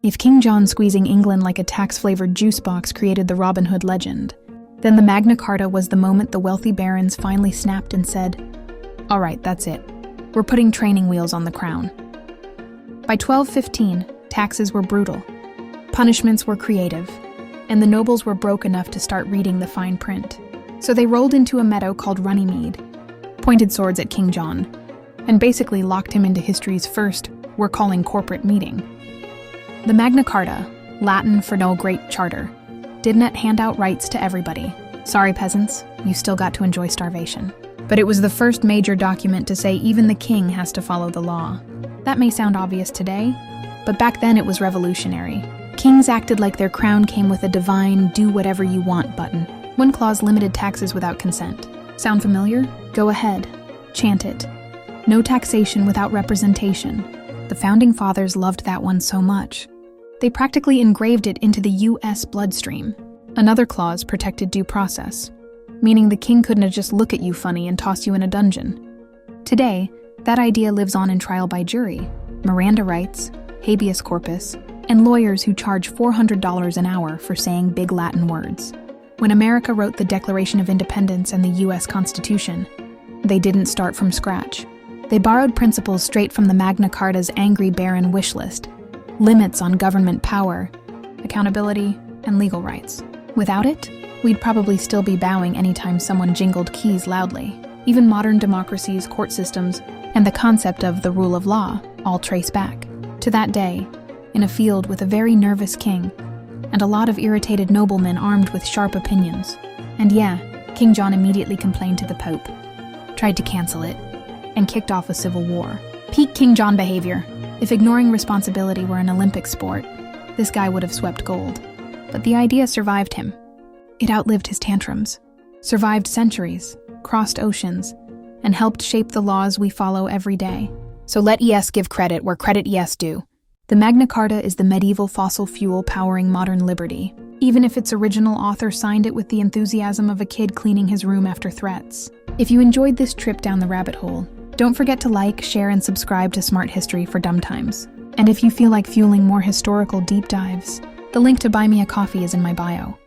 If King John squeezing England like a tax-flavored juice box created the Robin Hood legend, then the Magna Carta was the moment the wealthy barons finally snapped and said, "All right, that's it. We're putting training wheels on the crown." By 1215, taxes were brutal, punishments were creative, and the nobles were broke enough to start reading the fine print. So they rolled into a meadow called Runnymede, pointed swords at King John, and basically locked him into history's first, we're calling corporate meeting. The Magna Carta, Latin for no great charter, didn't hand out rights to everybody. Sorry, peasants, you still got to enjoy starvation. But it was the first major document to say even the king has to follow the law. That may sound obvious today, but back then it was revolutionary. Kings acted like their crown came with a divine do-whatever-you-want button. One clause limited taxes without consent. Sound familiar? Go ahead. Chant it. No taxation without representation. The Founding Fathers loved that one so much. They practically engraved it into the U.S. bloodstream. Another clause protected due process, meaning the king couldn't just look at you funny and toss you in a dungeon. Today, that idea lives on in trial by jury, Miranda rights, habeas corpus, and lawyers who charge $400 an hour for saying big Latin words. When America wrote the Declaration of Independence and the U.S. Constitution, they didn't start from scratch. They borrowed principles straight from the Magna Carta's angry baron wish list, limits on government power, accountability, and legal rights. Without it, we'd probably still be bowing anytime someone jingled keys loudly. Even modern democracies, court systems, and the concept of the rule of law all trace back to that day, in a field with a very nervous king, and a lot of irritated noblemen armed with sharp opinions. And yeah, King John immediately complained to the Pope, tried to cancel it, and kicked off a civil war. Peak King John behavior. If ignoring responsibility were an Olympic sport, this guy would have swept gold. But the idea survived him. It outlived his tantrums, survived centuries, crossed oceans, and helped shape the laws we follow every day. So let ES give credit where credit ES due. The Magna Carta is the medieval fossil fuel powering modern liberty, even if its original author signed it with the enthusiasm of a kid cleaning his room after threats. If you enjoyed this trip down the rabbit hole, don't forget to like, share, and subscribe to Smart History for Dumb Times. And if you feel like fueling more historical deep dives, the link to buy me a coffee is in my bio.